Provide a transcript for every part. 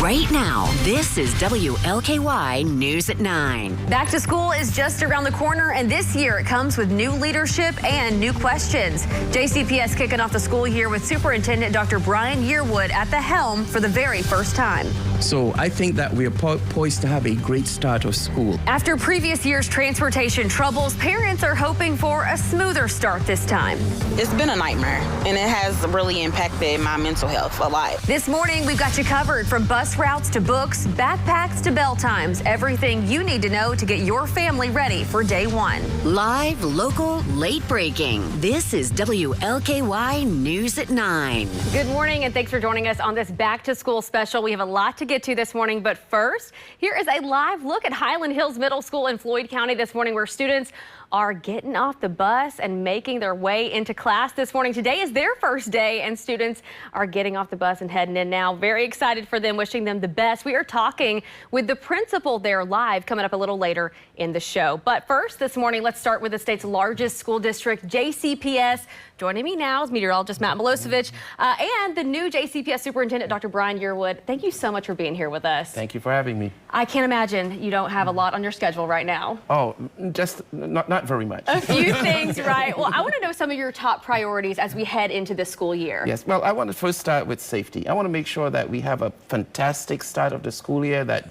Right now, this is WLKY News at 9. Back to school is just around the corner, and this year it comes with new leadership and new questions. JCPS kicking off the school year with Superintendent Dr. Brian Yearwood at the helm for the very first time. So I think that we are poised to have a great start of school. After previous year's transportation troubles, parents are hoping for a smoother start this time. It's been a nightmare, and it has really impacted my mental health a lot. This morning, we've got you covered from bus routes to books, backpacks to bell times. Everything you need to know to get your family ready for day one. Live, local, late breaking. This is WLKY News at 9. Good morning, and thanks for joining us on this back to school special. We have a lot to get to this morning, but first, here is a live look at Highland Hills Middle School in Floyd County this morning, where students are getting off the bus and making their way into class this morning. Today is their first day, and students are getting off the bus and heading in now. Very excited for them, wishing them the best. We are talking with the principal there live coming up a little later in the show. But first this morning, let's start with the state's largest school district, JCPS. Joining me now is meteorologist Matt Milosevic and the new JCPS Superintendent, Dr. Brian Yearwood. Thank you so much for being here with us. Thank you for having me. I can't imagine you don't have a lot on your schedule right now. Oh, just not very much. A few things, right? Well, I want to know some of your top priorities as we head into the school year. Yes, well, I want to first start with safety. I want to make sure that we have a fantastic start of the school year, that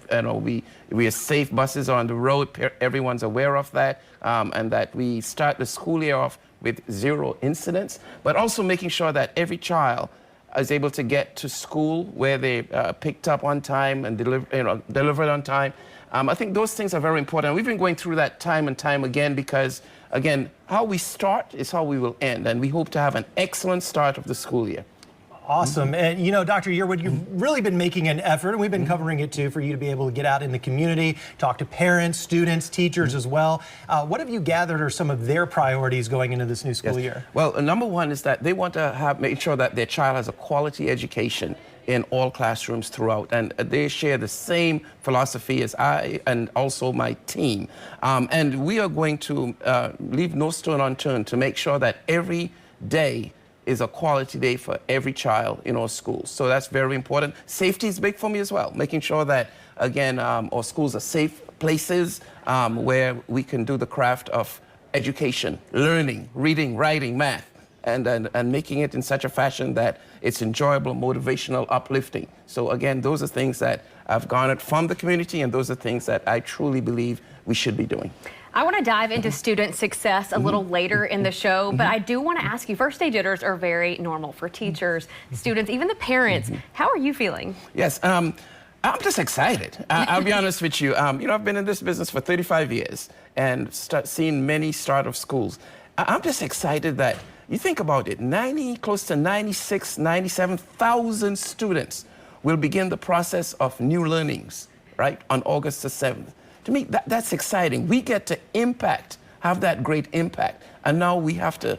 we are safe, buses are on the road, everyone's aware of that, and that we start the school year off with 0 incidents, but also making sure that every child is able to get to school where they picked up on time and delivered on time. I think those things are very important. We've been going through that time and time again because, again, how we start is how we will end, and we hope to have an excellent start of the school year. Awesome. And, you know, Dr. Yearwood, you've really been making an effort, and we've been covering it too, for you to be able to get out in the community, talk to parents, students, teachers as well. What have you gathered are some of their priorities going into this new school year? Well, number one is that they want to make sure that their child has a quality education in all classrooms throughout, and they share the same philosophy as I and also my team. And we are going to leave no stone unturned to make sure that every day is a quality day for every child in our schools. So that's very important. Safety is big for me as well, making sure that, again, our schools are safe places where we can do the craft of education, learning, reading, writing, math, and making it in such a fashion that it's enjoyable, motivational, uplifting. So again, those are things that I've garnered from the community, and those are things that I truly believe we should be doing. I want to dive into student success a little later in the show, but I do want to ask you, first day jitters are very normal for teachers, students, even the parents. How are you feeling? Yes, I'm just excited. I'll be honest with you. You know, I've been in this business for 35 years and seen many start of schools. I'm just excited that, you think about it, close to 96, 97,000 students will begin the process of new learnings, right, on August the 7th. To me, that's exciting. We get to have that great impact. And now we have to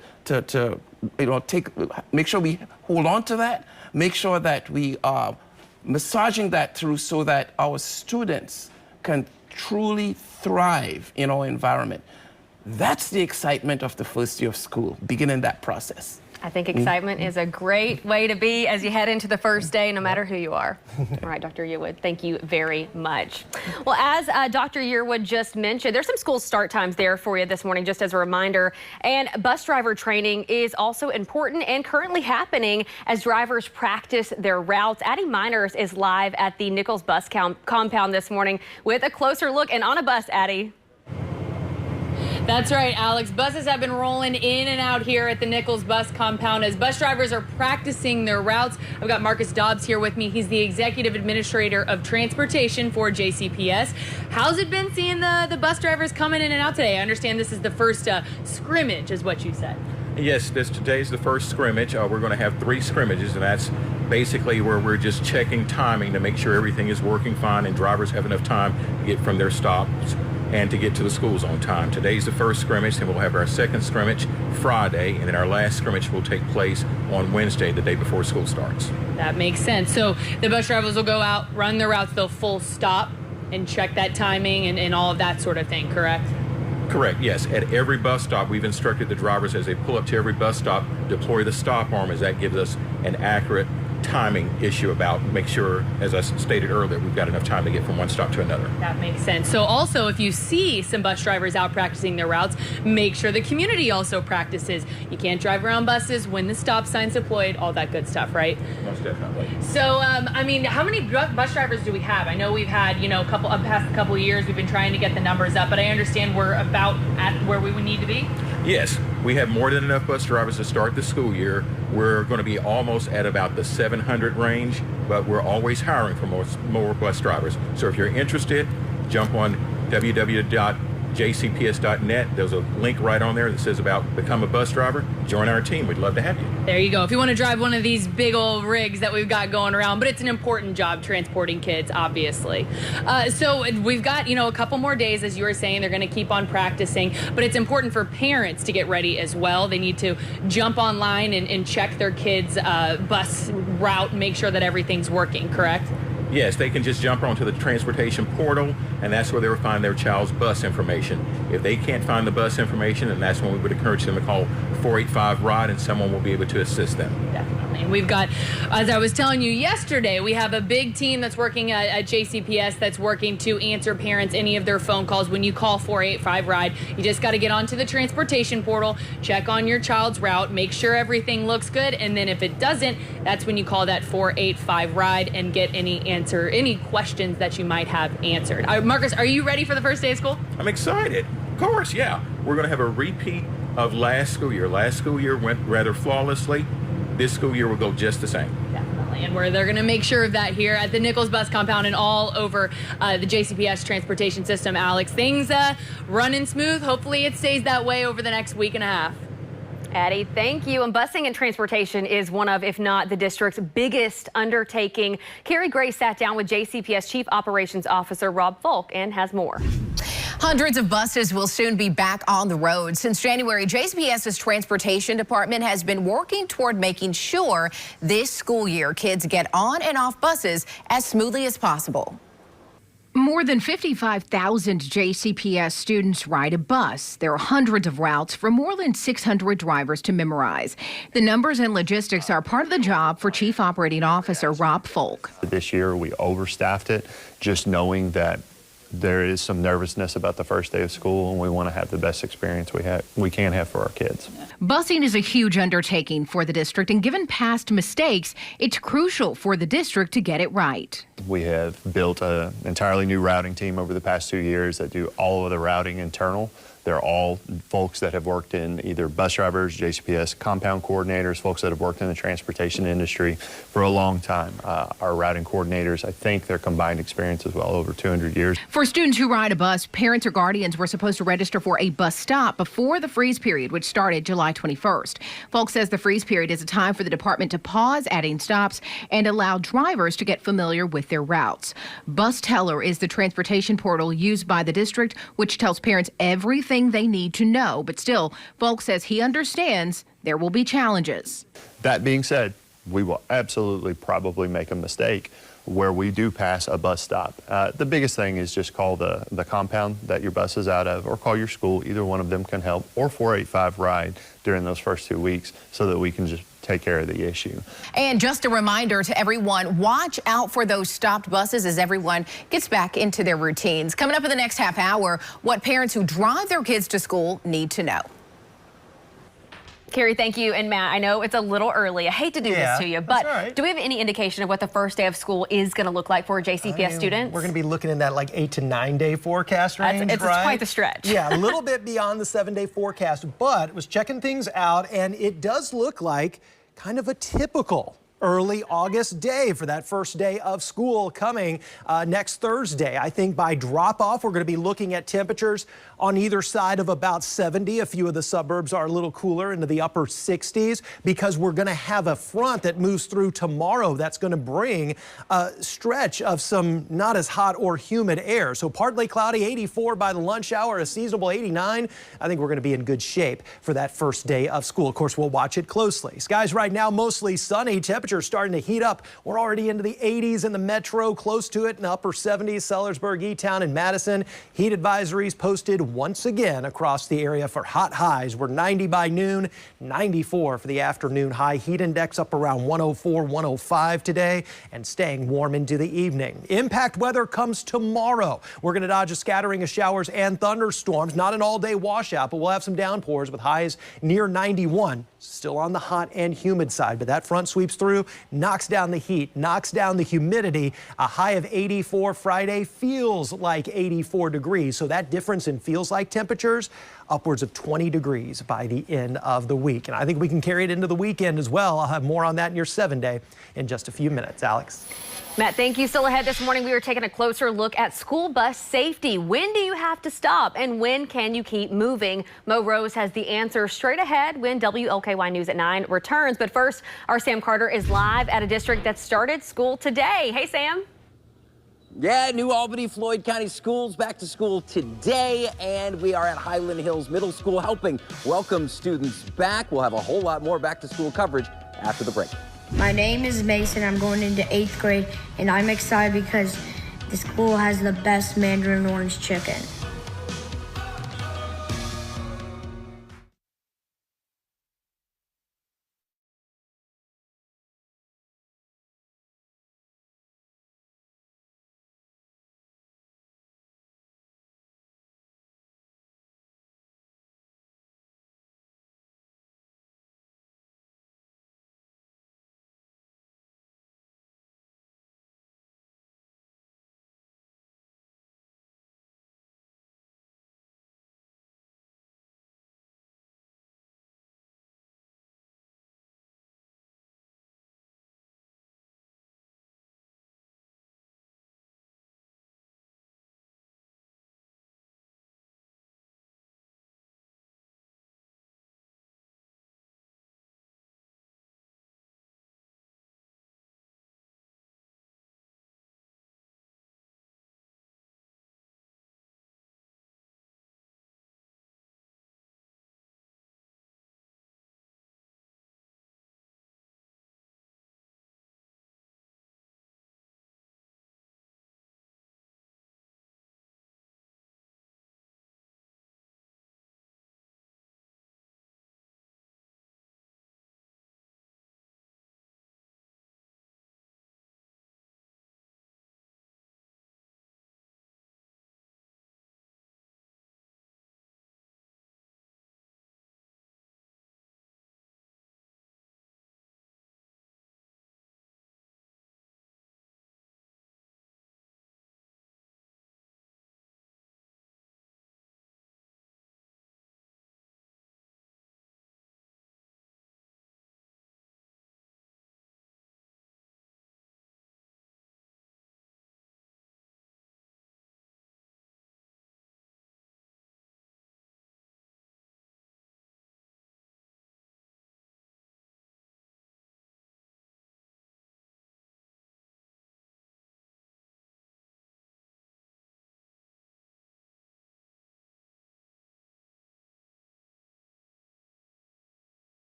make sure we hold on to that, make sure that we are massaging that through so that our students can truly thrive in our environment. That's the excitement of the first year of school, beginning that process. I think excitement is a great way to be as you head into the first day, no matter who you are. All right, Dr. Yearwood, thank you very much. Well, as Dr. Yearwood just mentioned, there's some school start times there for you this morning, just as a reminder. And bus driver training is also important and currently happening as drivers practice their routes. Addie Miners is live at the Nichols Bus Compound this morning with a closer look. And on a bus, Addie. That's right, Alex. Buses have been rolling in and out here at the Nichols Bus Compound as bus drivers are practicing their routes. I've got Marcus Dobbs here with me. He's the Executive Administrator of Transportation for JCPS. How's it been seeing the bus drivers coming in and out today? I understand this is the first scrimmage, is what you said. Yes, today's the first scrimmage. We're going to have 3 scrimmages, and that's basically where we're just checking timing to make sure everything is working fine and drivers have enough time to get from their stops and to get to the schools on time. Today's the first scrimmage, and we'll have our second scrimmage Friday, and then our last scrimmage will take place on Wednesday, the day before school starts. That makes sense. So the bus drivers will go out, run their routes, they'll full stop and check that timing and all of that sort of thing, correct? Correct, yes. At every bus stop, we've instructed the drivers as they pull up to every bus stop, deploy the stop arm, as that gives us an accurate timing issue about make sure, as I stated earlier, we've got enough time to get from one stop to another. That makes sense. So also, if you see some bus drivers out practicing their routes, make sure the community also practices. You can't drive around buses when the stop sign's deployed, all that good stuff, right? Most definitely. So, I mean, how many bus drivers do we have? I know we've had, you know, past couple of years, we've been trying to get the numbers up, but I understand we're about at where we would need to be. Yes, we have more than enough bus drivers to start the school year. We're going to be almost at about the 700 range, but we're always hiring for more bus drivers. So if you're interested, jump on www.jcps.net. There's a link right on there that says about become a bus driver. Join our team. We'd love to have you. There you go. If you want to drive one of these big old rigs that we've got going around, but it's an important job transporting kids, obviously. So we've got, you know, a couple more days, as you were saying. They're going to keep on practicing, but it's important for parents to get ready as well. They need to jump online and check their kids' bus route, make sure that everything's working, correct? Yes, they can just jump onto the transportation portal, and that's where they will find their child's bus information. If they can't find the bus information, then that's when we would encourage them to call 485-RIDE, and someone will be able to assist them. Definitely. And we've got, as I was telling you yesterday, we have a big team that's working at JCPS that's working to answer parents any of their phone calls. When you call 485-RIDE, you just got to get onto the transportation portal, check on your child's route, make sure everything looks good, and then if it doesn't, that's when you call that 485-RIDE and get any questions that you might have answered. Marcus, are you ready for the first day of school? I'm excited. Of course, yeah. We're going to have a repeat of last school year. Last school year went rather flawlessly. This school year will go just the same. Definitely, and they're going to make sure of that here at the Nichols Bus Compound and all over the JCPS transportation system. Alex, things running smooth. Hopefully it stays that way over the next week and a half. Addie, thank you. And busing and transportation is one of, if not the district's biggest undertaking. Carrie Gray sat down with JCPS Chief Operations Officer Rob Folk and has more. Hundreds of buses will soon be back on the road. Since January, JCPS's transportation department has been working toward making sure this school year kids get on and off buses as smoothly as possible. More than 55,000 JCPS students ride a bus. There are hundreds of routes for more than 600 drivers to memorize. The numbers and logistics are part of the job for Chief Operating Officer Rob Folk. This year we overstaffed it, just knowing that there is some nervousness about the first day of school, and we want to have the best experience we can have for our kids. Busing is a huge undertaking for the district, and given past mistakes, it's crucial for the district to get it right. We have built an entirely new routing team over the past 2 years that do all of the routing internal. They're all folks that have worked in either bus drivers, JCPS compound coordinators, folks that have worked in the transportation industry for a long time. Our routing coordinators, I think their combined experience is well over 200 years. For students who ride a bus, parents or guardians were supposed to register for a bus stop before the freeze period, which started July 21st. Folk says the freeze period is a time for the department to pause adding stops and allow drivers to get familiar with their routes. Bus Teller is the transportation portal used by the district, which tells parents everything they need to know. But still, Folk says he understands there will be challenges. That being said, we will absolutely probably make a mistake where we do pass a bus stop. The biggest thing is just call the compound that your bus is out of, or call your school. Either one of them can help, or 485-RIDE during those first 2 weeks so that we can just take care of the issue. And just a reminder to everyone, watch out for those stopped buses as everyone gets back into their routines. Coming up in the next half hour, what parents who drive their kids to school need to know. Carrie, thank you. And Matt, I know it's a little early. I hate to do this to you, but right. Do we have any indication of what the first day of school is going to look like for JCPS students? We're going to be looking in that like 8 to 9 day forecast range, It's quite the stretch. Yeah, a little bit beyond the 7-day forecast, but was checking things out, and it does look like kind of a typical early August day for that first day of school coming next Thursday. I think by drop-off, we're going to be looking at temperatures on either side of about 70. A few of the suburbs are a little cooler into the upper 60s because we're going to have a front that moves through tomorrow that's going to bring a stretch of some not as hot or humid air. So partly cloudy, 84 by the lunch hour, a seasonable 89. I think we're going to be in good shape for that first day of school. Of course, we'll watch it closely. Skies right now mostly sunny. Temperatures temperatures starting to heat up. We're already into the 80s in the metro, close to it in the upper 70s, Sellersburg, E-Town, and Madison. Heat advisories posted once again across the area for hot highs. We're 90 by noon, 94 for the afternoon high. Heat index up around 104, 105 today, and staying warm into the evening. Impact weather comes tomorrow. We're going to dodge a scattering of showers and thunderstorms. Not an all-day washout, but we'll have some downpours with highs near 91. Still on the hot and humid side, but that front sweeps through, knocks down the heat, knocks down the humidity. A high of 84 Friday feels like 84 degrees. So that difference in feels like temperatures, upwards of 20 degrees by the end of the week. And I think we can carry it into the weekend as well. I'll have more on that in your 7-day in just a few minutes. Alex. Matt, thank you. Still ahead this morning, we are taking a closer look at school bus safety. When do you have to stop and when can you keep moving? Mo Rose has the answer straight ahead when WLKY News at 9 returns. But first, our Sam Carter is live at a district that started school today. Hey, Sam. Yeah, New Albany, Floyd County Schools back to school today, and we are at Highland Hills Middle School helping welcome students back. We'll have a whole lot more back to school coverage after the break. My name is Mason. I'm going into 8th grade, and I'm excited because the school has the best Mandarin orange chicken.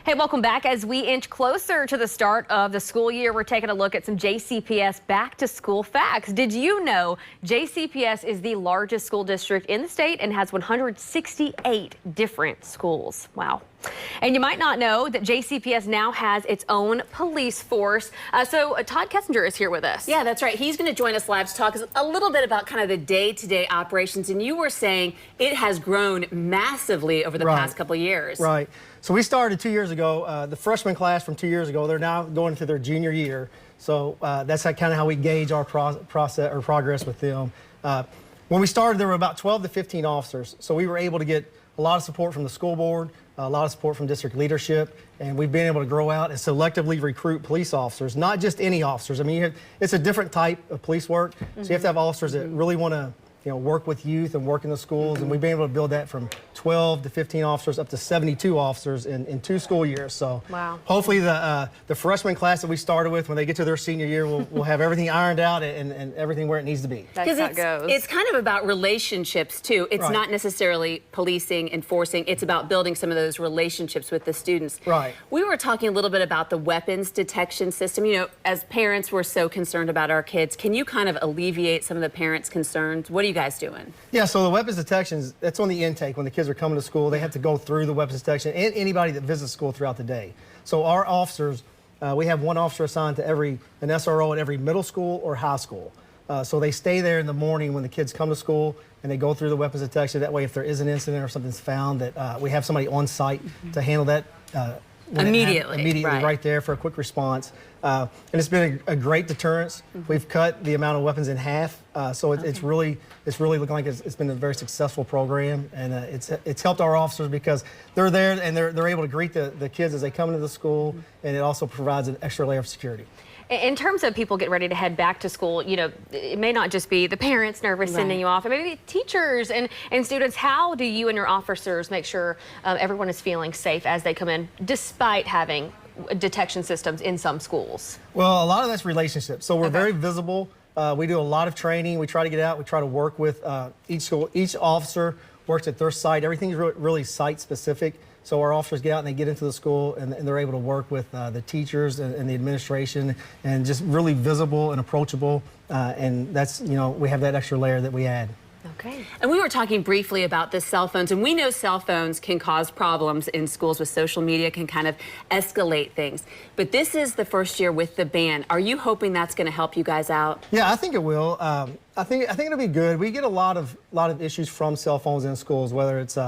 Hey, welcome back. As we inch closer to the start of the school year, we're taking a look at some JCPS back to school facts. Did you know JCPS is the largest school district in the state and has 168 different schools? Wow. And you might not know that JCPS now has its own police force. So Todd Kessinger is here with us. Yeah, that's right. He's going to join us live to talk a little bit about kind of the day-to-day operations. And you were saying it has grown massively over the past couple of years. Right. So we started 2 years ago. The freshman class from 2 years ago, they're now going into their junior year. So that's kind of how we gauge our process or progress with them. When we started, there were about 12 to 15 officers, so we were able to get a lot of support from the school board, a lot of support from district leadership, and we've been able to grow out and selectively recruit police officers, not just any officers. I mean, it's a different type of police work, so you have to have officers that really want to work with youth and work in the schools, and we've been able to build that from 12 to 15 officers up to 72 officers in 2 school years. So wow. Hopefully the freshman class that we started with, when they get to their senior year, we'll have everything ironed out and everything where it needs to be. That's how it goes. It's kind of about relationships too. It's Right. not necessarily policing, enforcing. It's about building some of those relationships with the students. Right. We were talking a little bit about the weapons detection system. You know, as parents, we're so concerned about our kids. Can you kind of alleviate some of the parents' concerns? What are you guys doing? Yeah, so the weapons detections, that's on the intake. When the kids are coming to school, they have to go through the weapons detection, and anybody that visits school throughout the day. So our officers, we have one officer assigned to an SRO at every middle school or high school. So they stay there in the morning when the kids come to school, and they go through the weapons detection. That way, if there is an incident or something's found, that we have somebody on site to handle that Immediately, right there for a quick response. And it's been a great deterrence. We've cut the amount of weapons in half, so it's really looking like it's been a very successful program, and it's helped our officers because they're there and they're able to greet the kids as they come into the school, and it also provides an extra layer of security. In terms of people getting ready to head back to school, you know, it may not just be the parents nervous sending you off, and maybe teachers and students. How do you and your officers make sure everyone is feeling safe as they come in, despite having detection systems in some schools? Well, a lot of that's relationships. So we're very visible. We do a lot of training. We try to get out. We try to work with each school. Each officer works at their site. Everything's really site specific. So our officers get out and they get into the school, and they're able to work with the teachers and the administration, and just really visible and approachable. And that's, we have that extra layer that we add. Okay. And we were talking briefly about the cell phones, and we know cell phones can cause problems in schools with social media, can kind of escalate things. But this is the first year with the ban. Are you hoping that's going to help you guys out? Yeah, I think it will. I think it'll be good. We get a lot of issues from cell phones in schools, whether it's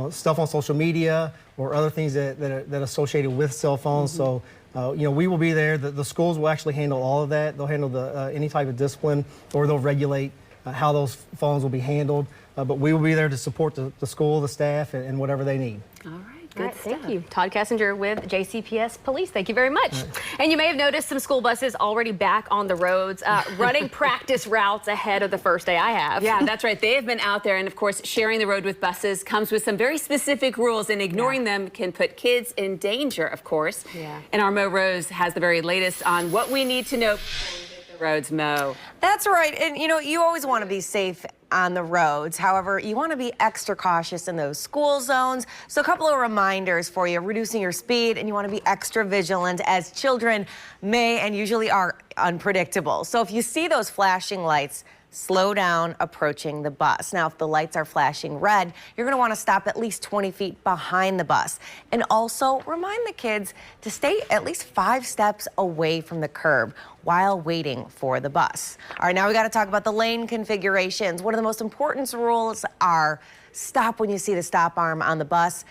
stuff on social media or other things that are associated with cell phones. So. We will be there. The schools will actually handle all of that. They'll handle any type of discipline, or they'll regulate how those phones will be handled. But we will be there to support the school, the staff, and whatever they need. All right. All right, thank you. Todd Kessinger with JCPS Police. Thank you very much. And you may have noticed some school buses already back on the roads, running practice routes ahead of the first day. I have. Yeah, that's right. They have been out there, and of course, sharing the road with buses comes with some very specific rules, and ignoring them can put kids in danger, of course. Yeah. And our Mo Rose has the very latest on what we need to know before the roads, Mo. That's right. And you always want to be safe on the roads. However, you want to be extra cautious in those school zones. So a couple of reminders for you: reducing your speed, and you want to be extra vigilant, as children may and usually are unpredictable. So if you see those flashing lights, slow down approaching the bus. Now, if the lights are flashing red, you're going to want to stop at least 20 feet behind the bus. And also remind the kids to stay at least 5 steps away from the curb while waiting for the bus. All right, now we got to talk about the lane configurations. One of the most important rules are stop when you see the stop arm on the bus,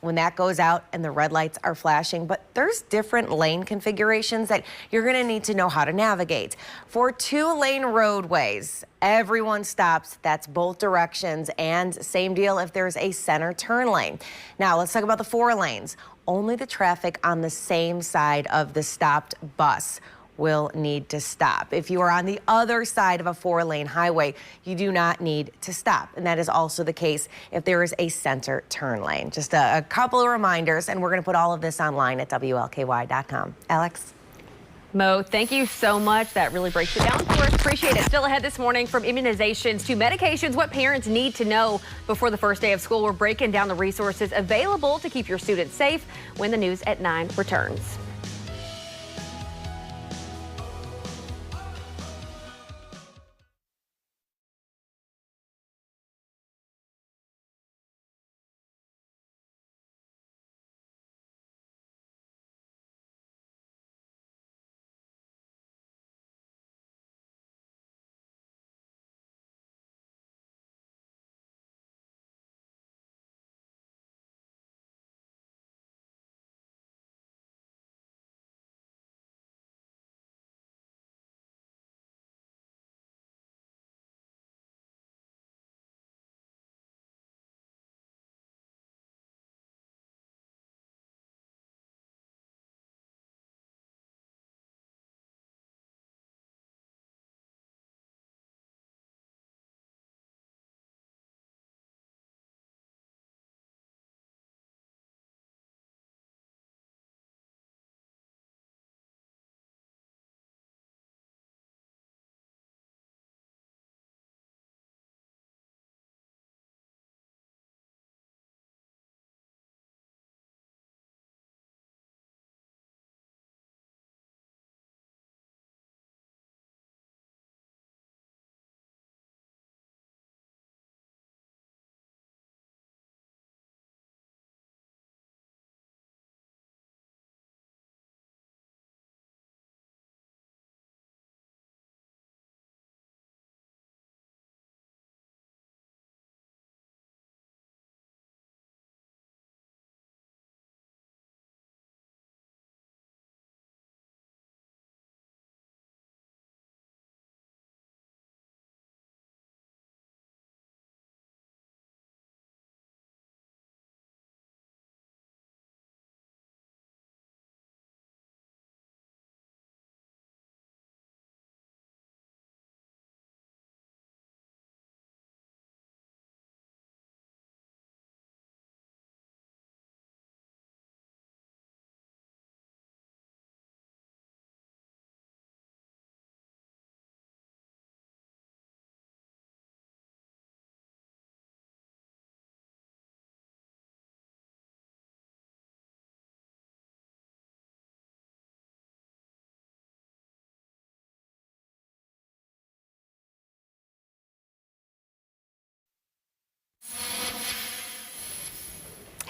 when that goes out and the red lights are flashing. But there's different lane configurations that you're going to need to know how to navigate. For 2-lane roadways, everyone stops. That's both directions, and same deal if there's a center turn lane. Now let's talk about the 4 lanes. Only the traffic on the same side of the stopped bus will need to stop. If you are on the other side of a 4-lane highway, you do not need to stop. And that is also the case if there is a center turn lane. Just a couple of reminders, and we're going to put all of this online at WLKY.com. Alex? Mo, thank you so much. That really breaks it down for us. Appreciate it. Still ahead this morning, from immunizations to medications, what parents need to know before the first day of school. We're breaking down the resources available to keep your students safe when the news at 9 returns.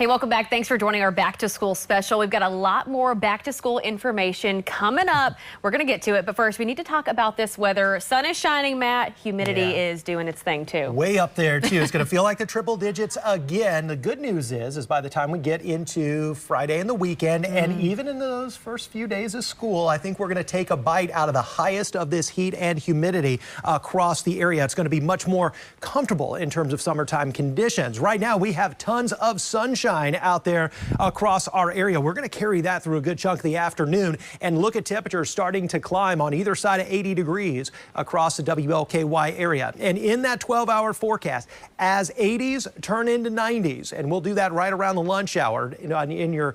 Hey, welcome back. Thanks for joining our back to school special. We've got a lot more back to school information coming up. We're going to get to it, but first we need to talk about this weather. Sun is shining, Matt. Humidity is doing its thing too. Way up there too. It's going to feel like the triple digits again. The good news is by the time we get into Friday and the weekend, and even in those first few days of school, I think we're going to take a bite out of the highest of this heat and humidity across the area. It's going to be much more comfortable in terms of summertime conditions. Right now we have tons of sunshine out there across our area. We're going to carry that through a good chunk of the afternoon and look at temperatures starting to climb on either side of 80 degrees across the WLKY area. And in that 12-hour forecast, as 80s turn into 90s, and we'll do that right around the lunch hour. In your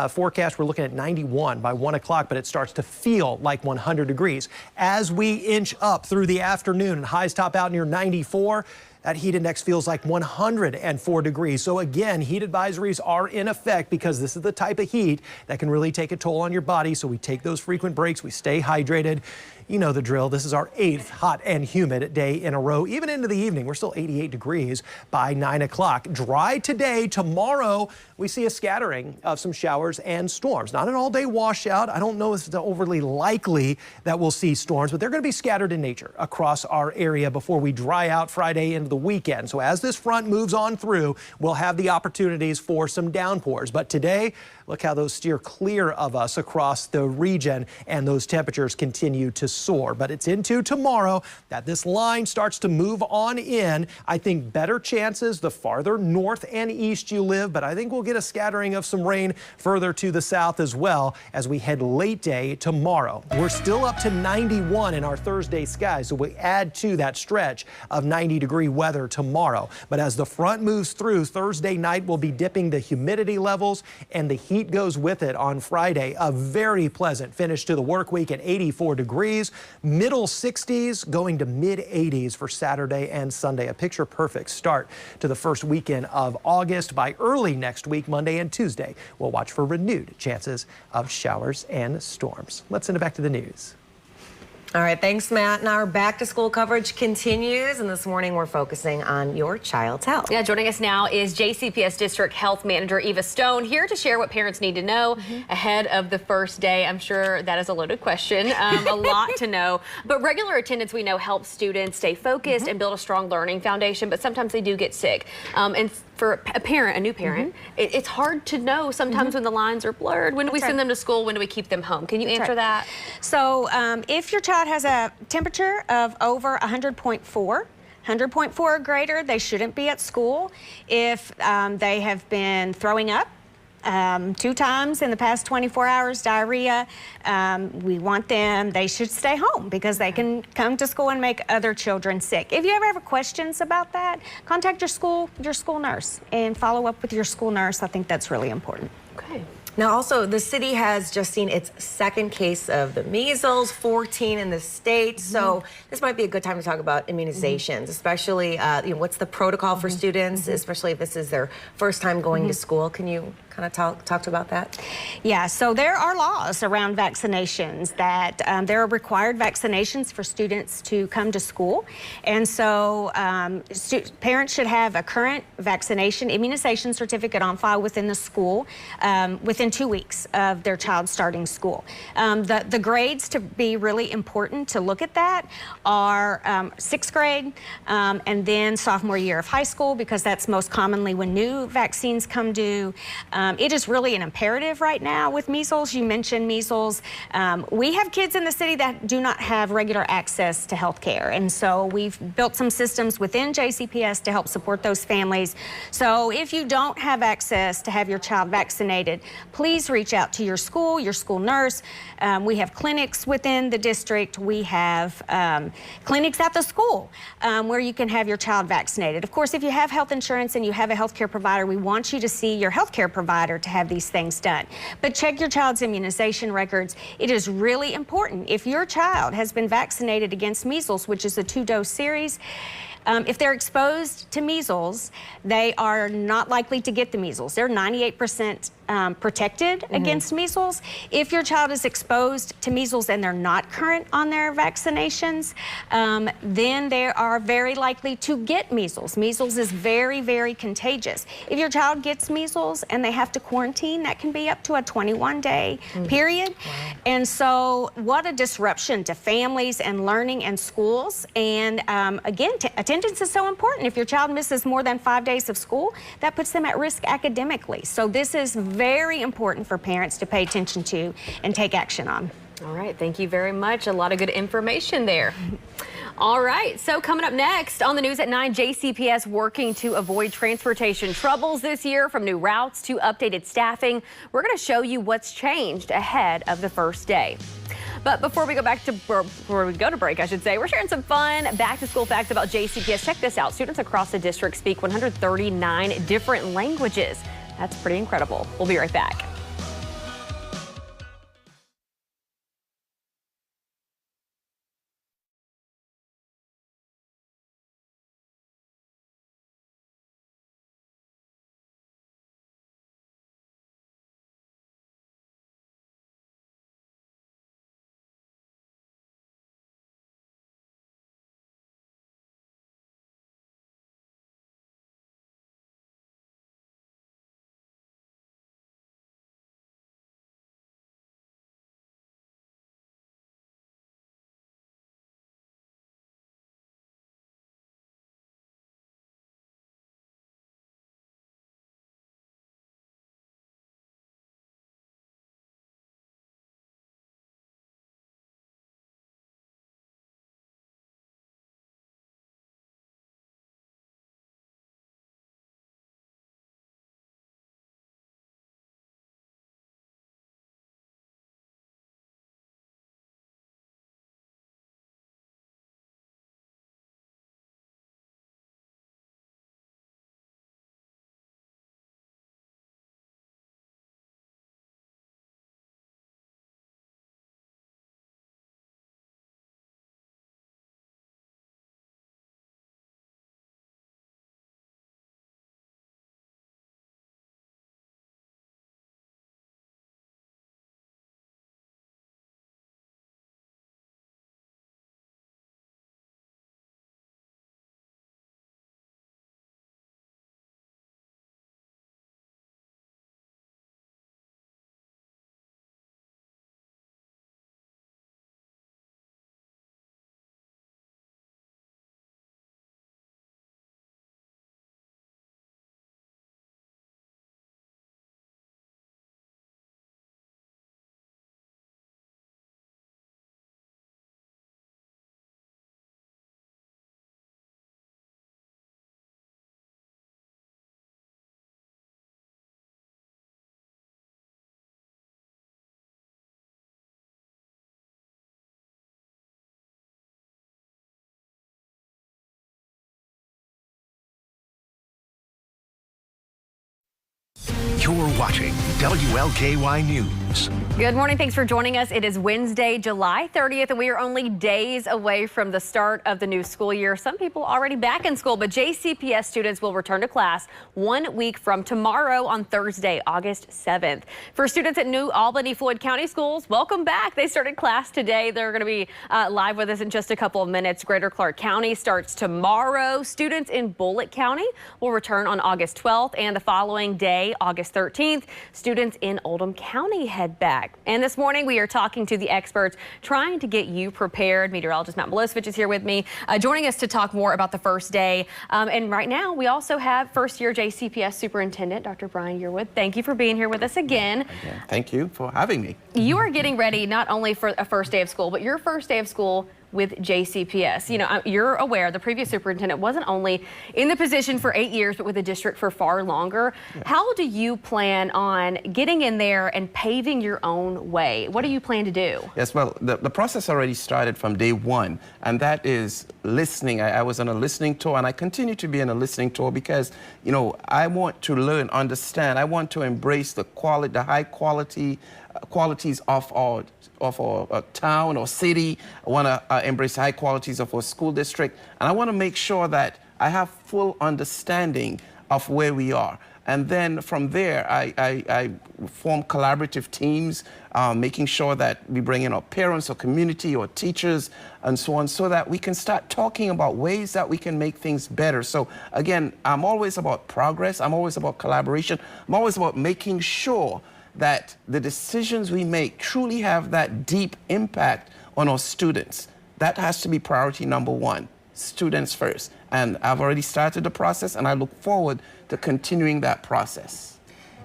forecast, we're looking at 91 by 1 o'clock, but it starts to feel like 100 degrees. As we inch up through the afternoon and highs top out near 94, that heat index feels like 104 degrees. So again, heat advisories are in effect because this is the type of heat that can really take a toll on your body. So we take those frequent breaks, we stay hydrated. You know the drill. This is our 8th hot and humid day in a row. Even into the evening, we're still 88 degrees by 9 o'clock. Dry today. Tomorrow, we see a scattering of some showers and storms. Not an all-day washout. I don't know if it's overly likely that we'll see storms, but they're going to be scattered in nature across our area before we dry out Friday into the weekend. So as this front moves on through, we'll have the opportunities for some downpours. But today, look how those steer clear of us across the region, and those temperatures continue to soar. But it's into tomorrow that this line starts to move on in. I think better chances the farther north and east you live, but I think we'll get a scattering of some rain further to the south as well as we head late day tomorrow. We're still up to 91 in our Thursday skies, so we add to that stretch of 90-degree weather tomorrow. But as the front moves through, Thursday night will be dipping the humidity levels, and the heat goes with it on Friday. A very pleasant finish to the work week at 84 degrees, middle 60s going to mid 80s for Saturday and Sunday. A picture perfect start to the first weekend of August. By early next week, Monday and Tuesday, we'll watch for renewed chances of showers and storms. Let's send it back to the news. All right, thanks, Matt. And our back to school coverage continues, and this morning we're focusing on your child's health. Yeah, joining us now is JCPS District Health Manager Eva Stone, here to share what parents need to know ahead of the first day. I'm sure that is a loaded question, a lot to know. But regular attendance, we know, helps students stay focused and build a strong learning foundation, but sometimes they do get sick. And for a parent, a new parent, it's hard to know sometimes when the lines are blurred. When do we send them to school? When do we keep them home? Can you answer that? So if your child has a temperature of over 100.4 or greater, they shouldn't be at school. If they have been throwing up 2 times in the past 24 hours, diarrhea, we want them, they should stay home because they can come to school and make other children sick. If you ever have questions about that, contact your school nurse and follow up with your school nurse. I think that's really important. Okay. Now, also, the city has just seen its 2nd case of the measles, 14 in the state. So this might be a good time to talk about immunizations, especially, what's the protocol for students, especially if this is their first time going to school. Can you kind of talk about that? Yeah, so there are laws around vaccinations that there are required vaccinations for students to come to school. And so parents should have a current immunization certificate on file within the school within 2 weeks of their child starting school. The grades to be really important to look at that are 6th grade and then sophomore year of high school, because that's most commonly when new vaccines come due. It is really an imperative right now with measles. You mentioned measles. We have kids in the city that do not have regular access to health care. And so we've built some systems within JCPS to help support those families. So if you don't have access to have your child vaccinated, please reach out to your school nurse. We have clinics within the district. We have clinics at the school where you can have your child vaccinated. Of course, if you have health insurance and you have a healthcare provider, we want you to see your healthcare provider to have these things done. But check your child's immunization records. It is really important. If your child has been vaccinated against measles, which is a 2-dose series, If they're exposed to measles, they are not likely to get the measles. They're 98% protected against measles. If your child is exposed to measles and they're not current on their vaccinations, then they are very likely to get measles. Measles is very, very contagious. If your child gets measles and they have to quarantine, that can be up to a 21-day period. Wow. And so what a disruption to families and learning and schools. And again, attendance is so important. If your child misses more than 5 days of school, that puts them at risk academically. So this is very important for parents to pay attention to and take action on. All right, thank you very much. A lot of good information there. All right, so coming up next on the news at 9, JCPS working to avoid transportation troubles this year, from new routes to updated staffing. We're going to show you what's changed ahead of the first day. But before we go to break, I should say, we're sharing some fun back-to-school facts about JCPS. Check this out. Students across the district speak 139 different languages. That's pretty incredible. We'll be right back. You're watching WLKY News. Good morning. Thanks for joining us. It is Wednesday, July 30th, and we are only days away from the start of the new school year. Some people already back in school, but JCPS students will return to class 1 week from tomorrow on Thursday, August 7th. For students at New Albany Floyd County Schools, welcome back. They started class today. They're going to be live with us in just a couple of minutes. Greater Clark County starts tomorrow. Students in Bullitt County will return on August 12th, and the following day, August 13th, students in Oldham County head back. And this morning we are talking to the experts trying to get you prepared. Meteorologist Matt Milosevic is here with me, joining us to talk more about the first day. And right now we also have first-year JCPS Superintendent Dr. Brian Yearwood. Thank you for being here with us again. Thank you for having me. You are getting ready not only for a first day of school, but your first day of school with JCPS. You know, you're aware the previous superintendent wasn't only in the position for 8 years, but with the district for far longer. Yes. How do you plan on getting in there and paving your own way? What do you plan to do? Yes, well, the process already started from day one, and that is listening. I was on a listening tour, and I continue to be on a listening tour because, you know, I want to learn, understand. I want to embrace the quality, the high quality qualities of our town or city. I want to embrace high qualities of our school district. And I want to make sure that I have full understanding of where we are. And then from there, I form collaborative teams, making sure that we bring in our parents, our community, our teachers, and so on, so that we can start talking about ways that we can make things better. So again, I'm always about progress. I'm always about collaboration. I'm always about making sure that the decisions we make truly have that deep impact on our students. That has to be priority number one. Students first. And I've already started the process, and I look forward to continuing that process.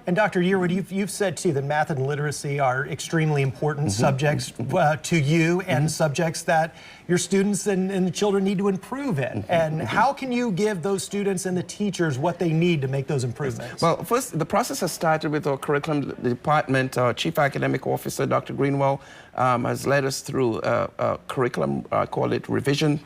And Dr. Yearwood, you've said too that math and literacy are extremely important subjects to you and subjects that your students and the children need to improve in. And how can you give those students and the teachers what they need to make those improvements? Well, first, the process has started with our curriculum department. Our Chief Academic Officer, Dr. Greenwell, has led us through a curriculum, I call it revision.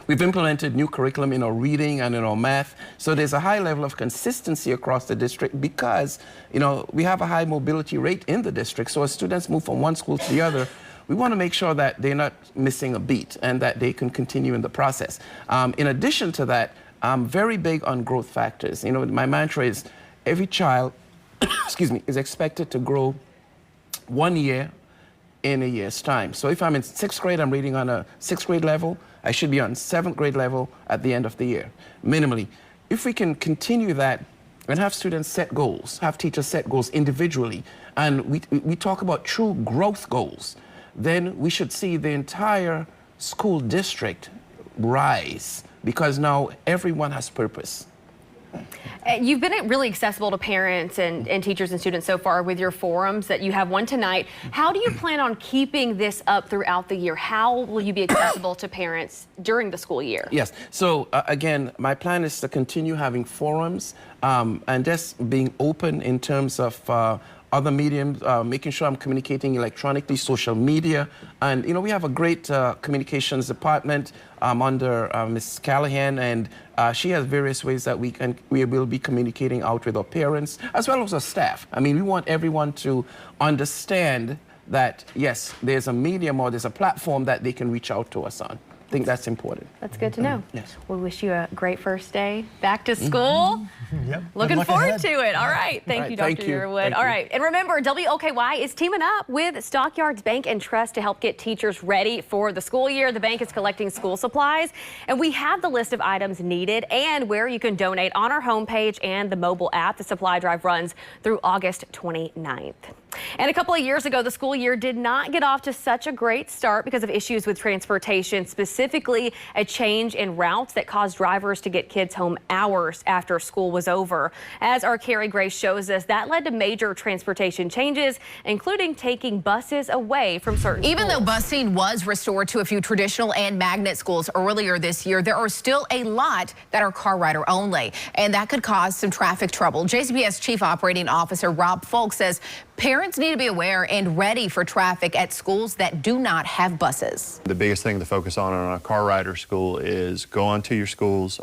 We've implemented new curriculum in our reading and in our math. So there's a high level of consistency across the district because, you know, we have a high mobility rate in the district. So as students move from one school to the other, we want to make sure that they're not missing a beat and that they can continue in the process. In addition to that, I'm very big on growth factors. You know, my mantra is every child, excuse me, is expected to grow 1 year in a year's time. So if I'm in 6th grade, I'm reading on a 6th grade level. I should be on 7th grade level at the end of the year, minimally. If we can continue that and have students set goals, have teachers set goals individually, and we talk about true growth goals, then we should see the entire school district rise because now everyone has purpose. You've been really accessible to parents and teachers and students so far with your forums that you have one tonight. How do you plan on keeping this up throughout the year? How will you be accessible to parents during the school year? Yes. So again, my plan is to continue having forums and just being open in terms of other mediums, making sure I'm communicating electronically, social media. And, you know, we have a great communications department under Ms. Callahan, and she has various ways that we will be communicating out with our parents, as well as our staff. I mean, we want everyone to understand that, yes, there's a medium or there's a platform that they can reach out to us on. I think that's important. That's good to know. Yes. We wish you a great first day back to school. Yep. Looking forward to it. All right. Thank you, Dr. Thank you. Yearwood. All right. And remember, WLKY is teaming up with Stockyards Bank and Trust to help get teachers ready for the school year. The bank is collecting school supplies, and we have the list of items needed and where you can donate on our homepage and the mobile app. The supply drive runs through August 29th. And a couple of years ago, the school year did not get off to such a great start because of issues with transportation, specifically a change in routes that caused drivers to get kids home hours after school was over. As our Carrie Grace shows us, that led to major transportation changes, including taking buses away from certain Even schools. though busing was restored to a few traditional and magnet schools earlier this year, there are still a lot that are car rider only, and that could cause some traffic trouble. JCPS Chief Operating Officer Rob Folk says parents need to be aware and ready for traffic at schools that do not have buses. The biggest thing to focus on a car rider school is go onto your school's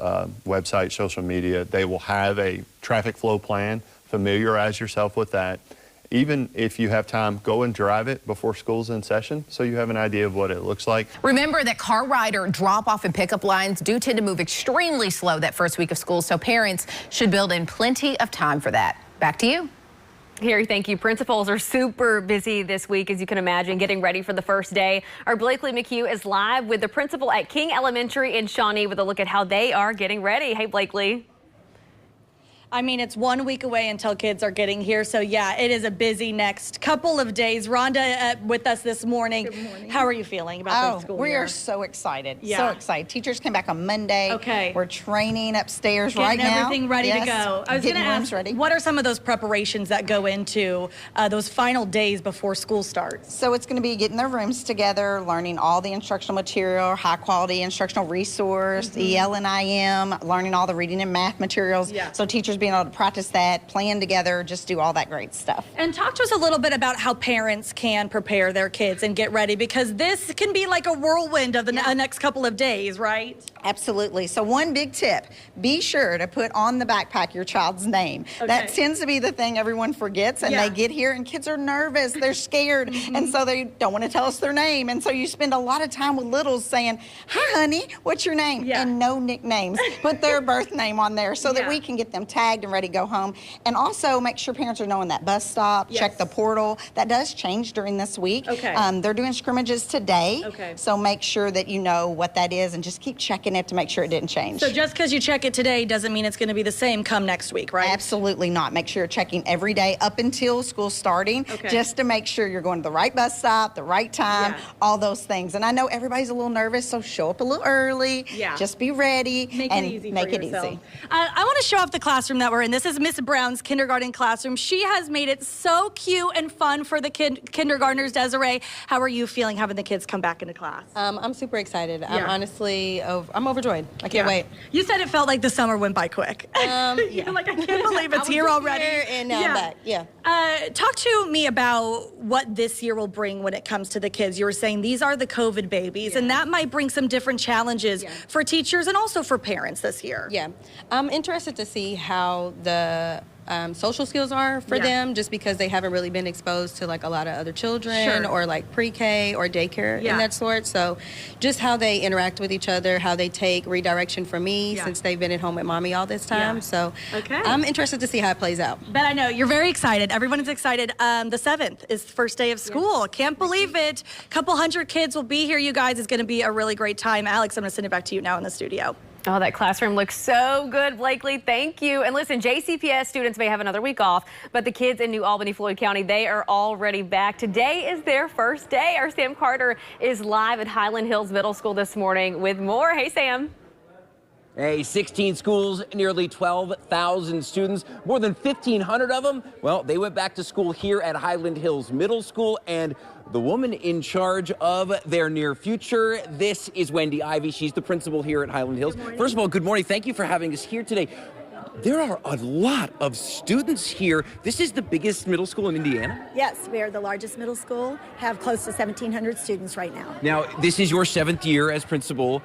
website, social media. They will have a traffic flow plan. Familiarize yourself with that. Even if you have time, go and drive it before school's in session so you have an idea of what it looks like. Remember that car rider drop-off and pickup lines do tend to move extremely slow that first week of school, so parents should build in plenty of time for that. Back to you. Harry, thank you. Principals are super busy this week, as you can imagine, getting ready for the first day. Our Blakely McHugh is live with the principal at King Elementary in Shawnee with a look at how they are getting ready. Hey, Blakely. I mean, it's 1 week away until kids are getting here. So, yeah, it is a busy next couple of days. Rhonda with us this morning. Good morning. How are you feeling about the school we year? are so excited. Yeah. So excited. Teachers came back on Monday. Okay. We're training upstairs Getting right now. everything ready to Yes. go. I was going to ask, what are some of those preparations that go into those final days before school starts? So it's going to be getting their rooms together, learning all the instructional material, high quality instructional resource, EL and IM, learning all the reading and math materials. Yeah. So teachers being able to practice that, plan together, just do all that great stuff. And talk to us a little bit about how parents can prepare their kids and get ready, because this can be like a whirlwind of the next couple of days, right? Absolutely. So one big tip, be sure to put on the backpack your child's name. Okay. That tends to be the thing everyone forgets, and they get here and kids are nervous, they're scared, and so they don't want to tell us their name. And so you spend a lot of time with littles saying, hi honey, what's your name? And no nicknames. Put their birth name on there so that we can get them tagged and ready to go home. And also make sure parents are knowing that bus stop, check the portal. That does change during this week. They're doing scrimmages today. So make sure that you know what that is and just keep checking it to make sure it didn't change. So just because you check it today doesn't mean it's going to be the same come next week, right? Absolutely not. Make sure you're checking every day up until school starting, just to make sure you're going to the right bus stop, the right time, all those things. And I know everybody's a little nervous, so show up a little early. Just be ready and make it easy. I want to show off the classroom that we're in. This is Miss Brown's kindergarten classroom. She has made it so cute and fun for the kindergartners. Desiree, how are you feeling having the kids come back into class? I'm super excited. I'm honestly, I'm overjoyed. I can't wait. You said it felt like the summer went by quick. You're like, I can't believe it's here already. And now I'm back. Talk to me about what this year will bring when it comes to the kids. You were saying these are the COVID babies, and that might bring some different challenges for teachers and also for parents this year. I'm interested to see how the social skills are for them, just because they haven't really been exposed to like a lot of other children or like pre-K or daycare and that sort. So just how they interact with each other, how they take redirection from me since they've been at home with mommy all this time. So I'm interested to see how it plays out. But I know you're very excited. Everyone is excited. The 7th is the first day of school. Can't believe it. A couple hundred kids will be here, you guys. It's going to be a really great time. Alex, I'm going to send it back to you now in the studio. Oh, that classroom looks so good, Blakely. Thank you. And listen, JCPS students may have another week off, but the kids in New Albany, Floyd County, they are already back. Today is their first day. Our Sam Carter is live at Highland Hills Middle School this morning with more. Hey, Sam. Hey, 16 schools, nearly 12,000 students, more than 1,500 of them. Well, they went back to school here at Highland Hills Middle School, and the woman in charge of their near future, this is Wendy Ivy. She's the principal here at Highland Hills. First of all, good morning. Thank you for having us here today. There are a lot of students here. This is the biggest middle school in Indiana? Yes, we are the largest middle school, have close to 1,700 students right now. Now, this is your 7th year as principal.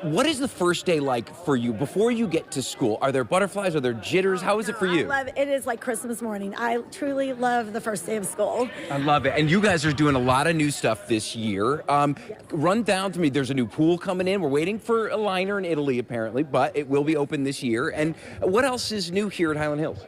What is the first day like for you before you get to school? Are there butterflies? Are there jitters? How is it for you? It is like Christmas morning. I truly love the first day of school. I love it. And you guys are doing a lot of new stuff this year. Run down to me. There's a new pool coming in. We're waiting for a liner in Italy, apparently, but it will be open this year. And what else is new here at Highland Hills?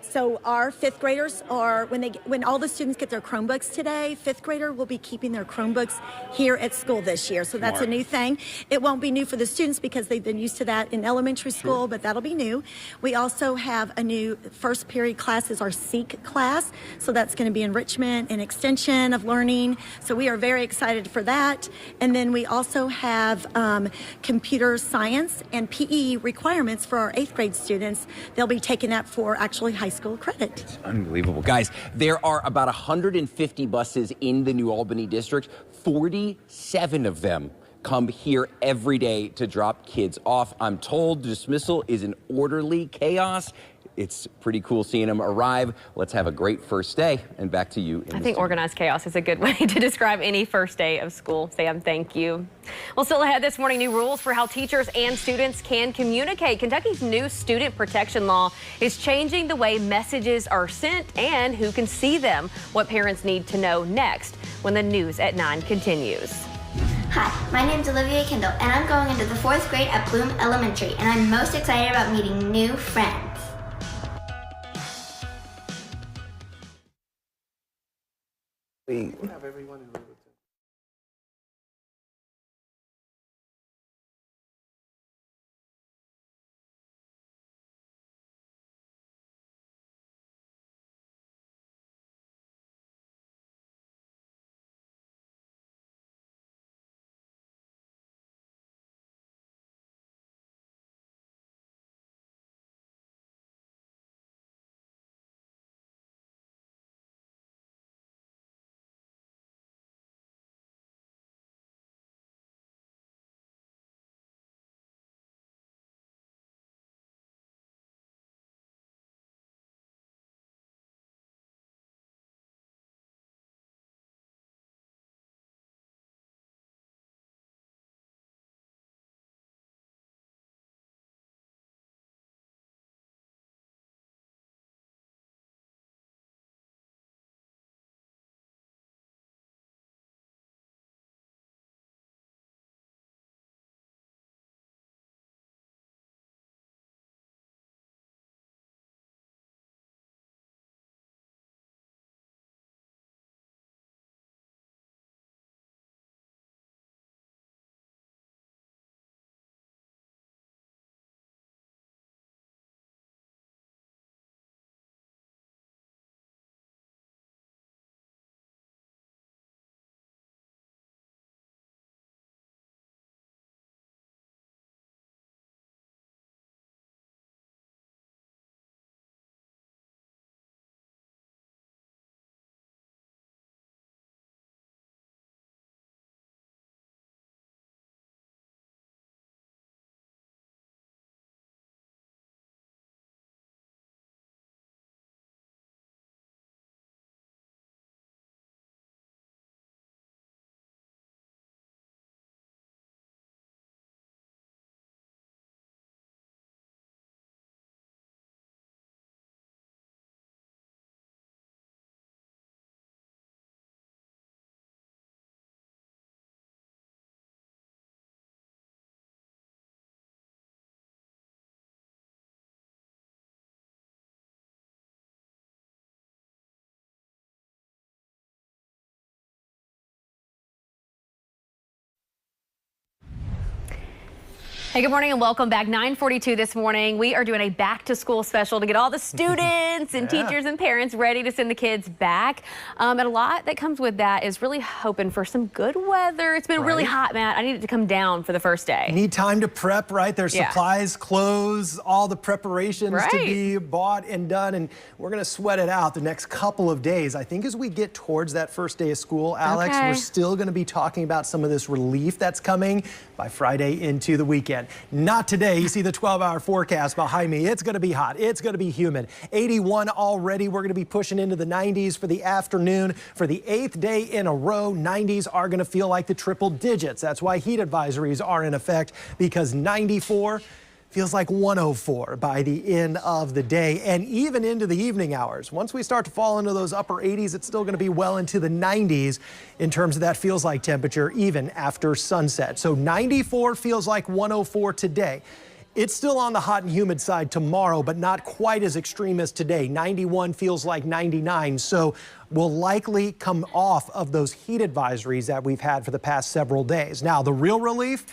So our 5th graders are, when all the students get their Chromebooks today, 5th grader will be keeping their Chromebooks here at school this year. So that's a new thing. It won't be new for the students because they've been used to that in elementary school, but that'll be new. We also have a new first period class is our SEEK class. So that's going to be enrichment and extension of learning. So we are very excited for that. And then we also have computer science and PE requirements for our 8th grade students. They'll be taking that for actually high school credit. It's unbelievable. Guys, there are about 150 buses in the New Albany district. 47 of them come here every day to drop kids off. I'm told dismissal is an orderly chaos. It's pretty cool seeing them arrive. Let's have a great first day. And back to you. I think organized chaos is a good way to describe any first day of school. Sam, thank you. Well, still ahead this morning, new rules for how teachers and students can communicate. Kentucky's new student protection law is changing the way messages are sent and who can see them. What parents need to know next when the news at 9 continues. Hi, my name is Olivia Kendall, and I'm going into the 4th grade at Bloom Elementary, and I'm most excited about meeting new friends. We have everyone in Hey, good morning and welcome back. 9:42 this morning. We are doing a back to school special to get all the students and teachers and parents ready to send the kids back. And a lot that comes with that is really hoping for some good weather. It's been really hot, Matt. I need it to come down for the first day. Need time to prep, right? There's supplies, clothes, all the preparations to be bought and done. And we're going to sweat it out the next couple of days. I think as we get towards that first day of school, Alex, we're still going to be talking about some of this relief that's coming by Friday into the weekend. Not today. You see the 12-hour forecast behind me. It's going to be hot. It's going to be humid. 81 already. We're going to be pushing into the 90s for the afternoon. For the 8th day in a row, 90s are going to feel like the triple digits. That's why heat advisories are in effect, because 94 feels like 104 by the end of the day and even into the evening hours. Once we start to fall into those upper 80s, it's still going to be well into the 90s in terms of that feels like temperature even after sunset. So 94 feels like 104 today. It's still on the hot and humid side tomorrow, but not quite as extreme as today. 91 feels like 99. So we'll likely come off of those heat advisories that we've had for the past several days. Now, the real relief,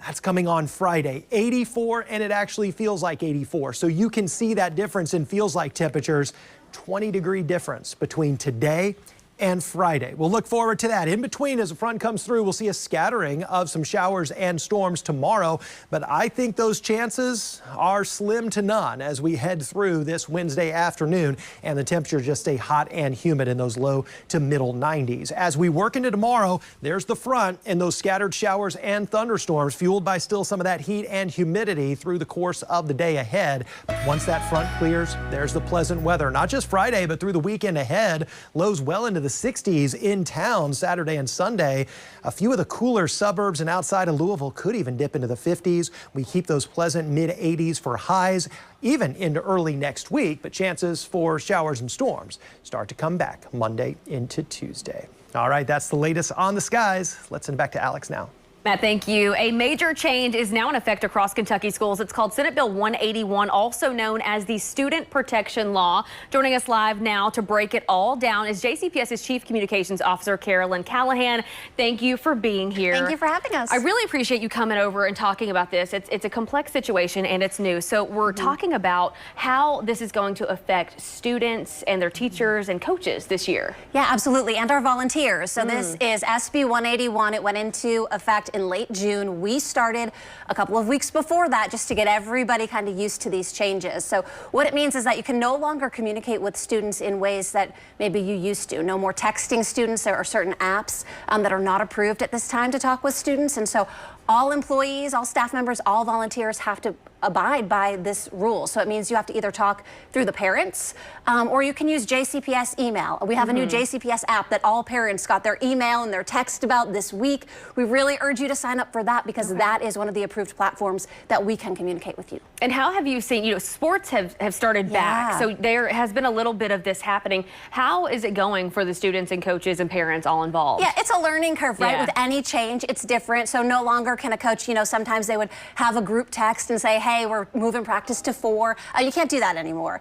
that's coming on Friday, 84, and it actually feels like 84. So you can see that difference in feels like temperatures, 20-degree difference between today and Friday. We'll look forward to that. In between, as the front comes through, we'll see a scattering of some showers and storms tomorrow, but I think those chances are slim to none as we head through this Wednesday afternoon, and the temperatures just stay hot and humid in those low to middle 90s. As we work into tomorrow, there's the front and those scattered showers and thunderstorms fueled by still some of that heat and humidity through the course of the day ahead. Once that front clears, there's the pleasant weather, not just Friday, but through the weekend ahead. Lows well into the 60s in town Saturday and Sunday. A few of the cooler suburbs and outside of Louisville could even dip into the 50s. We keep those pleasant mid 80s for highs even into early next week, but chances for showers and storms start to come back Monday into Tuesday. All right, that's the latest on the skies. Let's send it back to Alex now. Matt, thank you. A major change is now in effect across Kentucky schools. It's called Senate Bill 181, also known as the Student Protection Law. Joining us live now to break it all down is JCPS's Chief Communications Officer, Carolyn Callahan. Thank you for being here. Thank you for having us. I really appreciate you coming over and talking about this. It's a complex situation and it's new. So we're talking about how this is going to affect students and their teachers and coaches this year. Yeah, absolutely. And our volunteers. So this is SB 181. It went into effect in late June. We started a couple of weeks before that just to get everybody kind of used to these changes. So what it means is that you can no longer communicate with students in ways that maybe you used to. No more texting students. There are certain apps that are not approved at this time to talk with students. And so all employees, all staff members, all volunteers have to abide by this rule. So it means you have to either talk through the parents or you can use JCPS email. We have a new JCPS app that all parents got their email and their text about this week. We really urge you to sign up for that because that is one of the approved platforms that we can communicate with you. And how have you seen, sports have started back, so there has been a little bit of this happening. How is it going for the students and coaches and parents all involved? Yeah, it's a learning curve, right? With any change, it's different. So no longer can a coach, sometimes they would have a group text and say, hey, we're moving practice to 4. You can't do that anymore.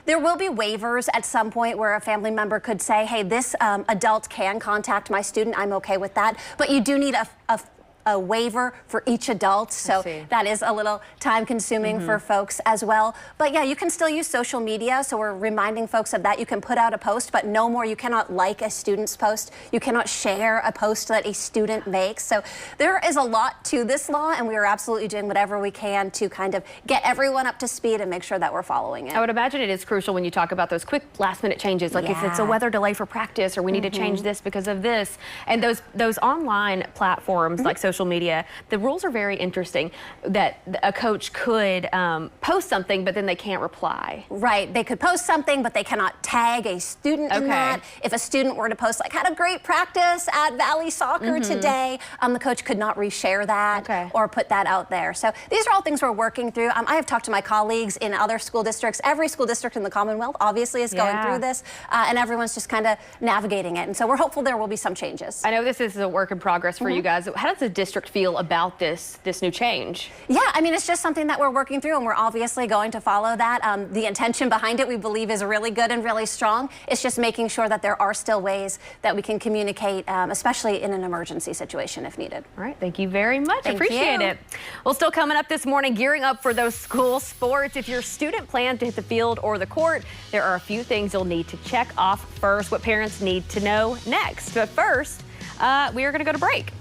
There will be waivers at some point where a family member could say, hey, this adult can contact my student. I'm okay with that. But you do need a waiver for each adult, so that is a little time consuming for folks as well. But yeah, you can still use social media, so we're reminding folks of that. You can put out a post, but no more, you cannot like a student's post. You cannot share a post that a student makes. So there is a lot to this law, and we are absolutely doing whatever we can to kind of get everyone up to speed and make sure that we're following it. I would imagine it is crucial when you talk about those quick last-minute changes, like if it's a weather delay for practice or we need to change this because of this. And those online platforms like social media, the rules are very interesting, that a coach could post something, but then they can't reply. Right, they could post something, but they cannot tag a student in that. If a student were to post, like, had a great practice at Valley Soccer today, the coach could not reshare that or put that out there. So these are all things we're working through. I have talked to my colleagues in other school districts. Every school district in the Commonwealth obviously is going through this, and everyone's just kind of navigating it. And so we're hopeful there will be some changes. I know this is a work in progress for you guys. How does the district district feel about this new change? Yeah, I mean, it's just something that we're working through, and we're obviously going to follow that. The intention behind it, we believe, is really good and really strong. It's just making sure that there are still ways that we can communicate, especially in an emergency situation if needed. All right, thank you very much. Thank Appreciate you. it. Well, still coming up this morning, gearing up for those school sports. If your student plans to hit the field or the court, there are a few things you'll need to check off first, what parents need to know next. But first, we are going to go to break.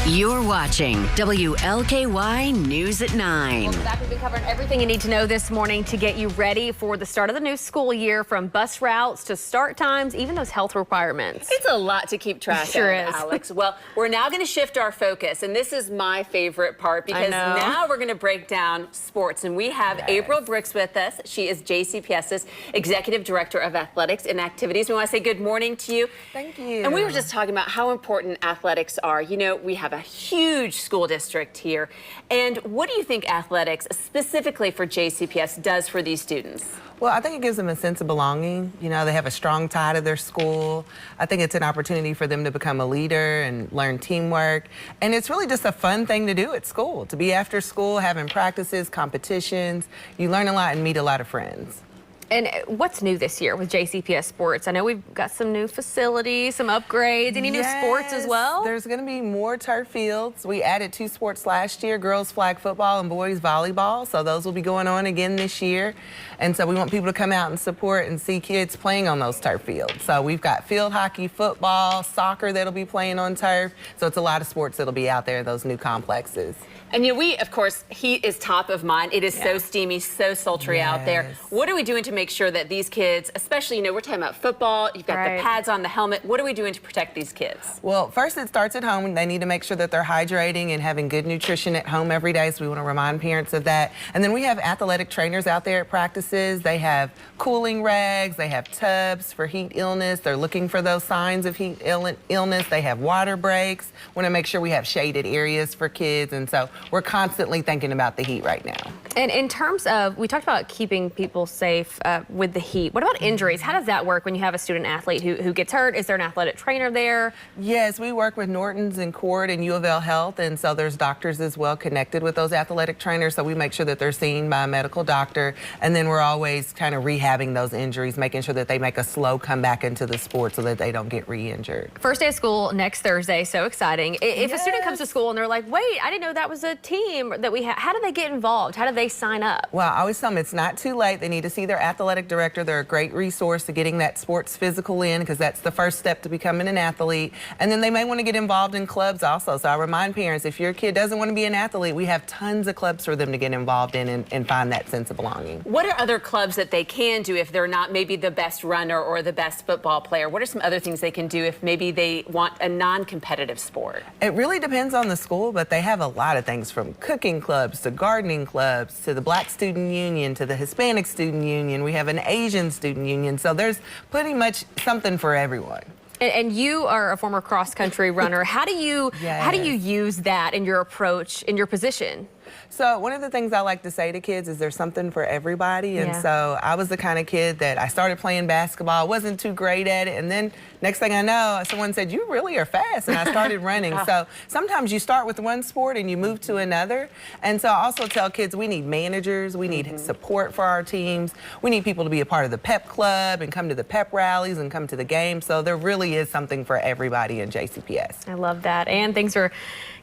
You're watching WLKY News at 9. Welcome back. We've been covering everything you need to know this morning to get you ready for the start of the new school year, from bus routes to start times, even those health requirements. It's a lot to keep track Sure of, is. Alex. Well, we're now going to shift our focus, and this is my favorite part, because now we're going to break down sports. And we have April Brooks with us. She is JCPS's Executive Director of Athletics and Activities. We want to say good morning to you. Thank you. And we were just talking about how important athletics are. You know, we have a huge school district here. And what do you think athletics, specifically for JCPS, does for these students? Well, I think it gives them a sense of belonging. You know, they have a strong tie to their school. I think it's an opportunity for them to become a leader and learn teamwork. And it's really just a fun thing to do at school, to be after school, having practices, competitions. You learn a lot and meet a lot of friends. And what's new this year with JCPS Sports? I know we've got some new facilities, some upgrades. Any new sports as well? There's going to be more turf fields. We added 2 sports last year, girls flag football and boys volleyball. So those will be going on again this year. And so we want people to come out and support and see kids playing on those turf fields. So we've got field hockey, football, soccer that'll be playing on turf. So it's a lot of sports that'll be out there in those new complexes. And we, of course, heat is top of mind. It is so steamy, so sultry out there. What are we doing to make sure that these kids, especially, we're talking about football, you've got the pads on, the helmet. What are we doing to protect these kids? Well, first it starts at home. They need to make sure that they're hydrating and having good nutrition at home every day. So we want to remind parents of that. And then we have athletic trainers out there at practices. They have cooling rags. They have tubs for heat illness. They're looking for those signs of heat illness. They have water breaks. Want to make sure we have shaded areas for kids. And so we're constantly thinking about the heat right now. And in terms of, we talked about keeping people safe with the heat. What about injuries? How does that work when you have a student athlete who gets hurt? Is there an athletic trainer there? Yes, we work with Norton's and Cord and U of L Health, and so there's doctors as well connected with those athletic trainers, so we make sure that they're seen by a medical doctor, and then we're always kind of rehabbing those injuries, making sure that they make a slow comeback into the sport so that they don't get re-injured. First day of school next Thursday, so exciting. If a student comes to school and they're like, wait, I didn't know that was a team that we have, how do they get involved? How do they sign up? Well, I always tell them it's not too late. They need to see their athletic director. They're a great resource to getting that sports physical in, because that's the first step to becoming an athlete. And then they may want to get involved in clubs also. So I remind parents, if your kid doesn't want to be an athlete, we have tons of clubs for them to get involved in and find that sense of belonging. What are other clubs that they can do if they're not maybe the best runner or the best football player? What are some other things they can do if maybe they want a non-competitive sport? It really depends on the school, but they have a lot of things, from cooking clubs to gardening clubs to the Black Student Union to the Hispanic Student Union. We have an Asian Student Union. So there's pretty much something for everyone. And you are a former cross-country runner. How do you use that in your approach, in your position? So one of the things I like to say to kids is there's something for everybody. And so I was the kind of kid that I started playing basketball. I wasn't too great at it. And then next thing I know, someone said, you really are fast. And I started running. So sometimes you start with one sport and you move to another. And so I also tell kids we need managers. We need support for our teams. We need people to be a part of the pep club and come to the pep rallies and come to the games. So there really is something for everybody in JCPS. I love that. And things are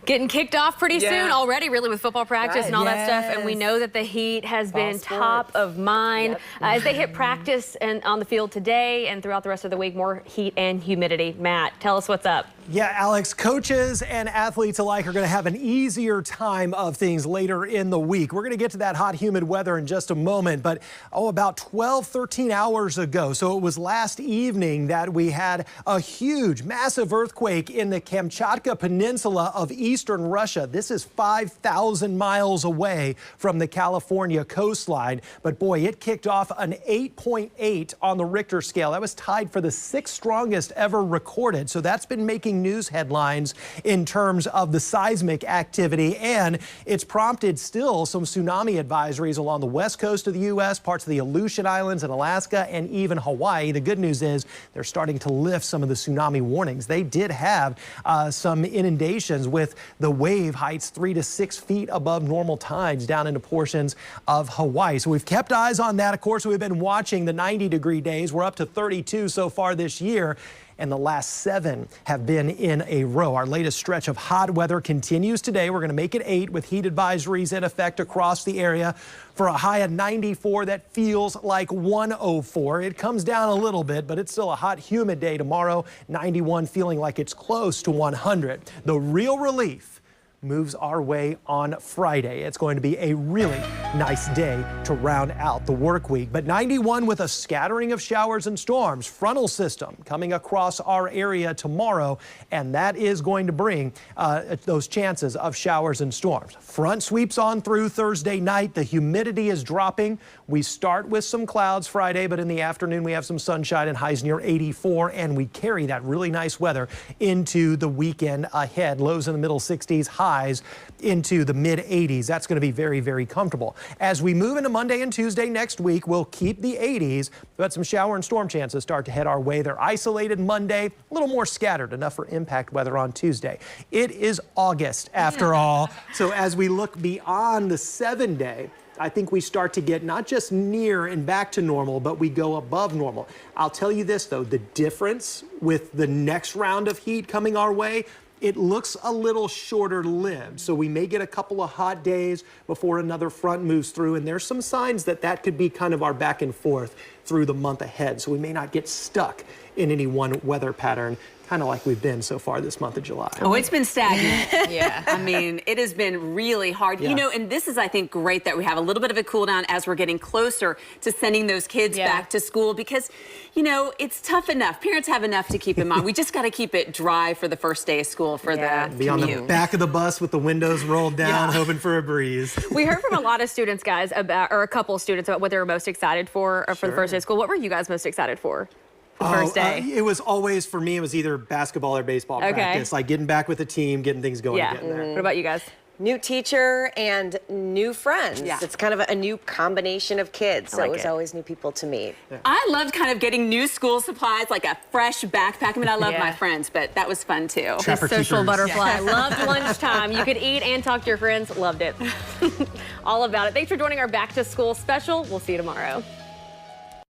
getting kicked off pretty soon already, really, with football practice and all that stuff. And we know that the heat has been top of mind. As they hit practice and on the field today and throughout the rest of the week, more heat and humidity. Matt, tell us what's up. Yeah, Alex, coaches and athletes alike are going to have an easier time of things later in the week. We're going to get to that hot, humid weather in just a moment, but about 12, 13 hours ago, so it was last evening, that we had a huge, massive earthquake in the Kamchatka Peninsula of eastern Russia. This is 5,000 miles away from the California coastline, but boy, it kicked off an 8.8 on the Richter scale. That was tied for the 6th strongest ever recorded, so that's been making news headlines in terms of the seismic activity, and it's prompted still some tsunami advisories along the west coast of the U.S., parts of the Aleutian Islands and Alaska, and even Hawaii. The good news is they're starting to lift some of the tsunami warnings. They did have some inundations with the wave heights 3 to 6 feet above normal tides down into portions of Hawaii. So we've kept eyes on that. Of course, we've been watching the 90-degree days. We're up to 32 so far this year, and the last 7 have been in a row. Our latest stretch of hot weather continues today. We're going to make it 8 with heat advisories in effect across the area for a high of 94 that feels like 104. It comes down a little bit, but it's still a hot, humid day tomorrow. 91 feeling like it's close to 100. The real relief moves our way on Friday. It's going to be a really nice day to round out the work week. But 91 with a scattering of showers and storms. Frontal system coming across our area tomorrow, and that is going to bring those chances of showers and storms. Front sweeps on through Thursday night. The humidity is dropping. We start with some clouds Friday, but in the afternoon we have some sunshine and highs near 84, and we carry that really nice weather into the weekend ahead. Lows in the middle 60s, highs into the mid 80s. That's going to be very, very comfortable. As we move into Monday and Tuesday next week, we'll keep the 80s, but some shower and storm chances start to head our way. They're isolated Monday, a little more scattered, enough for impact weather on Tuesday. It is August after all. So as we look beyond the 7-day, I think we start to get not just near and back to normal, but we go above normal. I'll tell you this, though, the difference with the next round of heat coming our way, it looks a little shorter lived. So we may get a couple of hot days before another front moves through, and there's some signs that that could be kind of our back and forth through the month ahead. So we may not get stuck in any one weather pattern, kind of like we've been so far this month of July. Oh, it's been stagnant. Yeah. I mean, it has been really hard. Yeah. You know, and this is, I think, great that we have a little bit of a cool down as we're getting closer to sending those kids back to school because, you know, it's tough enough. Parents have enough to keep in mind. We just got to keep it dry for the first day of school for the Be on the back of the bus with the windows rolled down, hoping for a breeze. We heard from a lot of students, guys, about, or a couple of students about what they were most excited for the first day of school. What were you guys most excited for? The first day? It was always, for me, it was either basketball or baseball practice. Like getting back with the team, getting things going again there. What about you guys? New teacher and new friends. Yeah. It's kind of a new combination of kids. So it was always new people to meet. I loved kind of getting new school supplies, like a fresh backpack. I mean, I love my friends, but that was fun too. The social butterfly. Loved lunchtime. You could eat and talk to your friends. Loved it. All about it. Thanks for joining our Back to School special. We'll see you tomorrow.